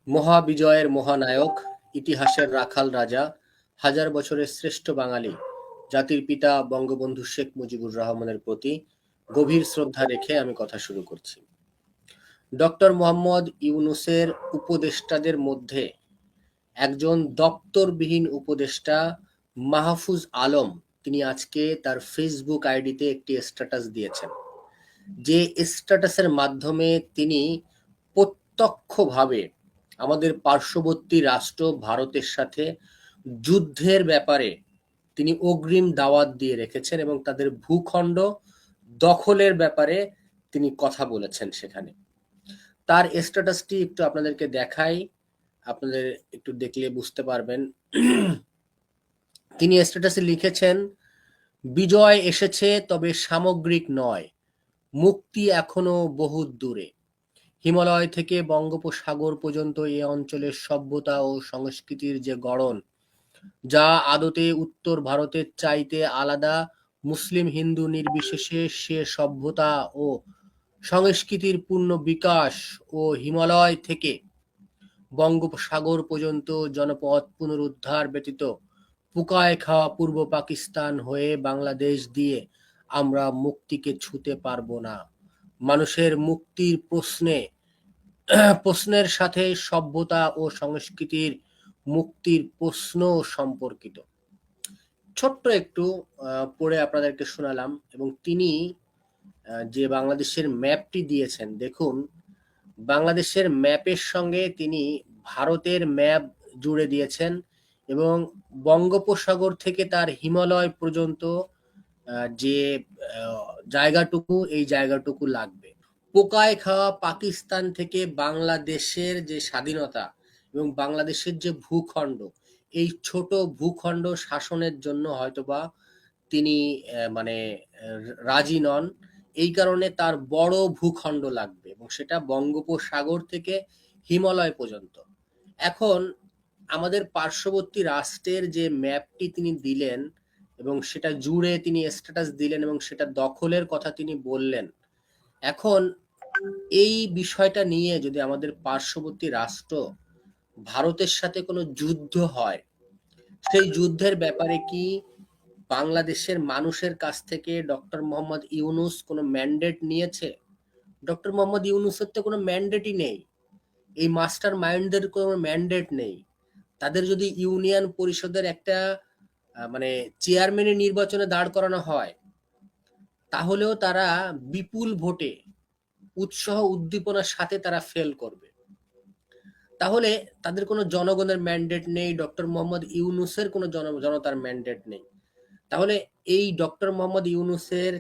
মহাবিজয়ের মহানায়ক, ইতিহাসের রাখাল রাজা, হাজার বছরের শ্রেষ্ঠ বাঙালি, জাতির পিতা বঙ্গবন্ধু শেখ মুজিবুর রহমানের প্রতি গভীর শ্রদ্ধা রেখে আমি কথা শুরু করছি। ডক্টর মোহাম্মদ ইউনূসের উপদেষ্টাদের মধ্যে একজন দপ্তরবিহীন উপদেষ্টা মাহফুজ আলম তিনি আজকে তার ফেসবুক আইডিতে একটি স্ট্যাটাস দিয়েছেন। যে স্ট্যাটাসের মাধ্যমে তিনি প্রত্যক্ষভাবে আমাদের পার্শ্ববর্তী রাষ্ট্র ভারতের সাথে যুদ্ধের ব্যাপারে তিনি অগ্রিম দাওয়াত দিয়ে রেখেছেন এবং তাদের ভূখণ্ড দখলের ব্যাপারে তিনি কথা বলেছেন সেখানে। তার স্ট্যাটাসটি একটু আপনাদেরকে দেখাই, আপনাদের একটু দেখলে বুঝতে পারবেন। তিনি স্ট্যাটাসে লিখেছেন, বিজয় এসেছে তবে সামগ্রিক নয়, মুক্তি এখনো বহু দূরে। হিমালয় থেকে বঙ্গোপসাগর পর্যন্ত এ অঞ্চলের সভ্যতা ও সংস্কৃতির যে গড়ন, যা আদতে উত্তর ভারতের চাইতে আলাদা, মুসলিম হিন্দু নির্বিশেষে সে সভ্যতা ও সংস্কৃতির পূর্ণ বিকাশ ও হিমালয় থেকে বঙ্গোপসাগর পর্যন্ত জনপদ পুনরুদ্ধার ব্যতীত পোকায় খাওয়া পূর্ব পাকিস্তান হয়ে বাংলাদেশ দিয়ে আমরা মুক্তিকে ছুঁতে পারবো না। মানুষের মুক্তির প্রশ্নের সাথে সভ্যতা ও সংস্কৃতির মুক্তির প্রশ্ন সম্পর্কিত। ছোট্ট একটু পড়ে আপনাদেরকে শোনালাম এবং তিনি যে বাংলাদেশের ম্যাপটি দিয়েছেন, দেখুন বাংলাদেশের ম্যাপের সঙ্গে তিনি ভারতের ম্যাপ জুড়ে দিয়েছেন এবং বঙ্গোপসাগর থেকে তার হিমালয় পর্যন্ত যে জায়গাটুকু, এই জায়গাটুকু লাগবে। পোকায় খাওয়া পাকিস্তান থেকে বাংলাদেশের যে স্বাধীনতা এবং বাংলাদেশের যে ভূখণ্ড, এই ছোট ভূখণ্ড শাসনের জন্য হয়তোবা তিনি মানে রাজি নন। এই কারণে তার বড় ভূখণ্ড লাগবে এবং সেটা বঙ্গোপসাগর থেকে হিমালয় পর্যন্ত। এখন আমাদের পার্শ্ববর্তী রাষ্ট্রের যে ম্যাপটি তিনি দিলেন এবং সেটা জুড়ে তিনি স্ট্যাটাস দিলেন এবং সেটা দখলের কথা তিনি বললেন। এখন এই বিষয়টা নিয়ে যদি আমাদের পার্শ্ববর্তী রাষ্ট্র ভারতের সাথে কোনো যুদ্ধ হয়, সেই যুদ্ধের ব্যাপারে কি বাংলাদেশের মানুষের কাছ থেকে ডক্টর মোহাম্মদ ইউনূস কোনো ম্যান্ডেট নিয়েছে? ডক্টর মোহাম্মদ ইউনূসের তো কোনো ম্যান্ডেটই নেই। এই মাস্টার মাইন্ডদের কোনো ম্যান্ডেট নেই। তাদের যদি ইউনিয়ন পরিষদের একটা মানে চেয়ারম্যানের নির্বাচনে দাঁড় করানো হয়, তাহলেও তারা বিপুল ভোটে উৎসাহ উদ্দীপনার সাথে তারা ফেল করবে। তাহলে তাদের কোনো জনগণের ম্যান্ডেট নেই, ডক্টর মোহাম্মদ ইউনূসের কোনো জনতার ম্যান্ডেট নেই। তাহলে এই ডক্টর মোহাম্মদ ইউনূসের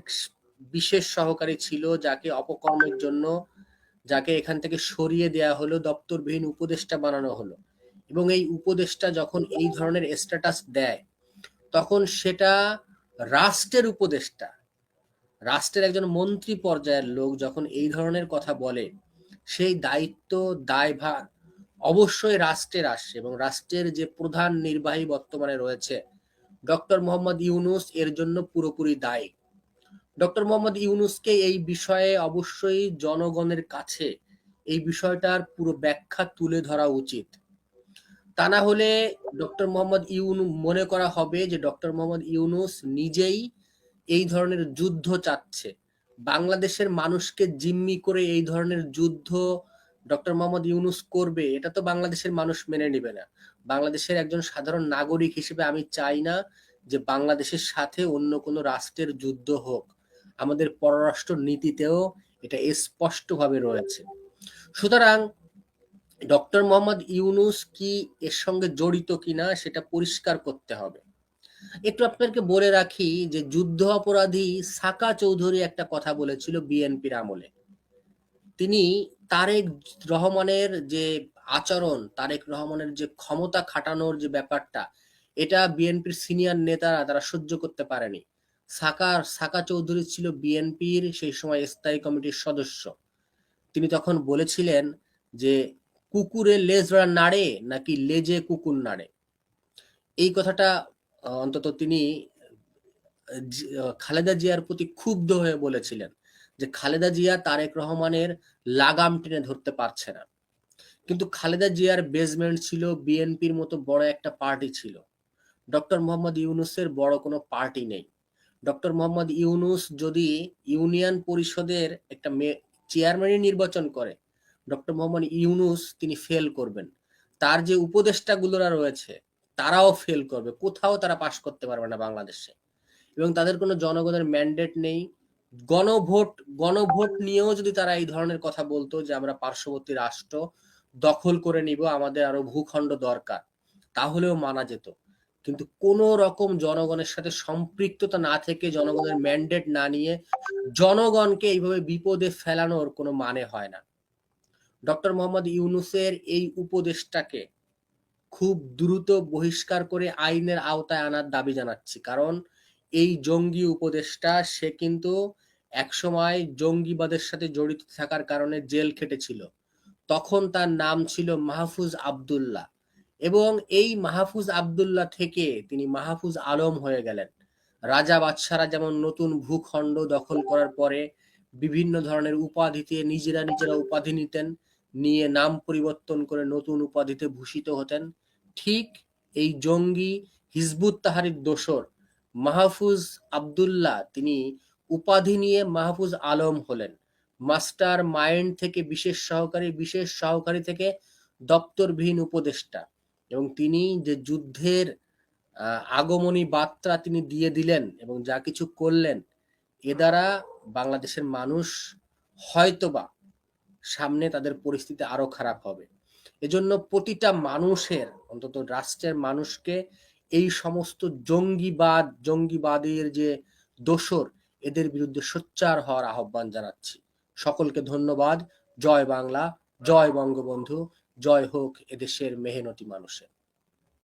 বিশেষ সহকারী ছিল, যাকে অপকর্মের জন্য যাকে এখান থেকে সরিয়ে দেয়া হলো, দপ্তরবিহীন উপদেষ্টা বানানো হলো এবং এই উপদেষ্টা যখন এই ধরনের স্ট্যাটাস দেয়, তখন সেটা রাষ্ট্রের উপদেষ্টা, রাষ্ট্রের একজন মন্ত্রী পর্যায়ের লোক যখন এই ধরনের কথা বলে, সেই দায়িত্ব দায়ভার অবশ্যই রাষ্ট্রের আসে এবং রাষ্ট্রের যে প্রধান নির্বাহী বর্তমানে রয়েছে ডক্টর মোহাম্মদ ইউনূস এর জন্য পুরোপুরি দায়ী। ডক্টর মোহাম্মদ ইউনূসকে এই বিষয়ে অবশ্যই জনগণের কাছে এই বিষয়টার পুরো ব্যাখ্যা তুলে ধরা উচিত। তা না হলে ডক্টর মোহাম্মদ ইউনূস মনে করা হবে যে ডক্টর মোহাম্মদ ইউনূস নিজেই এই ধরনের যুদ্ধ চাচ্ছে। বাংলাদেশের মানুষকে জিম্মি করে এই ধরনের যুদ্ধ ডক্টর মোহাম্মদ ইউনূস করবে, এটা তো বাংলাদেশের মানুষ মেনে নেবে না। বাংলাদেশের একজন সাধারণ নাগরিক হিসেবে আমি চাই না যে বাংলাদেশের সাথে অন্য কোনো রাষ্ট্রের যুদ্ধ হোক। আমাদের পররাষ্ট্র নীতিতেও এটা স্পষ্টভাবে রয়েছে। সুতরাং ডক্টর মোহাম্মদ ইউনূস কি এর সঙ্গে জড়িত কিনা সেটা পরিষ্কার করতে হবে। একটু আপনাদেরকে বলে রাখি যে যুদ্ধ অপরাধী সাকা চৌধুরী একটা কথা বলেছিল বিএনপির আমলে। তিনি তারেক রহমানের যে আচরণ, তারেক রহমানের যে ক্ষমতা খাটানোর যে ব্যাপারটা, এটা বিএনপির সিনিয়র নেতারা তারা সহ্য করতে পারেনি। সাকা চৌধুরী ছিল বিএনপির সেই সময় স্থায়ী কমিটির সদস্য। তিনি তখন বলেছিলেন যে কুকুরের লেজ নাড়ে নাকি লেজে কুকুর নাড়ে। এই কথাটা অন্তত তিনি খালেদা জিয়ার প্রতি ক্ষুব্ধ হয়ে বলেছিলেন যে খালেদা জিয়া তারেক রহমানের লাগাম টেনে ধরতে পারছে না। কিন্তু খালেদা জিয়ার বেসমেন্ট ছিল বিএনপির মতো বড় একটা পার্টি ছিল। ডক্টর মোহাম্মদ ইউনূসের বড় কোনো পার্টি নেই। ডক্টর মোহাম্মদ ইউনূস যদি ইউনিয়ন পরিষদের একটা চেয়ারম্যানই নির্বাচন করে, ডক্টর মোহাম্মদ ইউনূস তিনি ফেল করবেন। তার যে উপদেষ্টাগুলোরা রয়েছে তারাও ফেল করবে, কোথাও তারা পাশ করতে পারবে না বাংলাদেশে। এবং তাদের কোনো জনগণের ম্যান্ডেট নেই। গণভোট গণভোট নিয়েও যদি তারা এই ধরনের কথা বলতো যে আমরা পার্শ্ববর্তী রাষ্ট্র দখল করে নিব, আমাদের আরো ভূখণ্ড দরকার, তাহলেও মানা যেত। কিন্তু কোনো রকম জনগণের সাথে সম্পৃক্ততা না থেকে, জনগণের ম্যান্ডেট না নিয়ে জনগণকে এইভাবে বিপদে ফেলানোর কোনো মানে হয় না। ডক্টর মোহাম্মদ ইউনূসের এই উপদেশটাকে খুব দ্রুত বহিষ্কার করে আইনের আওতায় আনার দাবি জানাচ্ছি। কারণ এই জঙ্গি উপদেষ্টা সে কিন্তু একসময় জঙ্গিবাদের সাথে জড়িত থাকার কারণে জেল খেটেছিল। তখন তার নাম ছিল মাহফুজ আবদুল্লাহ, এবং এই মাহফুজ আবদুল্লাহ থেকে তিনি মাহফুজ আলম হয়ে গেলেন। রাজা বাদশারা যেমন নতুন ভূখণ্ড দখল করার পরে বিভিন্ন ধরনের উপাধিতে নিজেরা উপাধি নিতেন, নিয়ে নাম পরিবর্তন করে নতুন উপাধিতে ভূষিত হতেন, ঠিক এই জঙ্গি হিজবুত তাহরির দোসর মাহফুজ আবদুল্লাহ তিনি উপাধি নিয়ে মাহফুজ আলম হলেন। মাস্টার মাইন্ড থেকে বিশেষ সহকারী থেকে দপ্তরবিহীন উপদেষ্টা। এবং তিনি যে যুদ্ধের আগমনী বার্তা তিনি দিয়ে দিলেন এবং যা কিছু করলেন, এ দ্বারা বাংলাদেশের মানুষ হয়তোবা সামনে তাদের পরিস্থিতি আরো খারাপ হবে। এজন্য প্রতিটা মানুষের, অন্তত রাষ্ট্রের মানুষকে এই সমস্ত জঙ্গিবাদের যে দোসর, এদের বিরুদ্ধে সোচ্চার হওয়ার আহ্বান জানাচ্ছি। সকলকে ধন্যবাদ। জয় বাংলা, জয় বঙ্গবন্ধু, জয় হোক এদেশের মেহনতি মানুষের।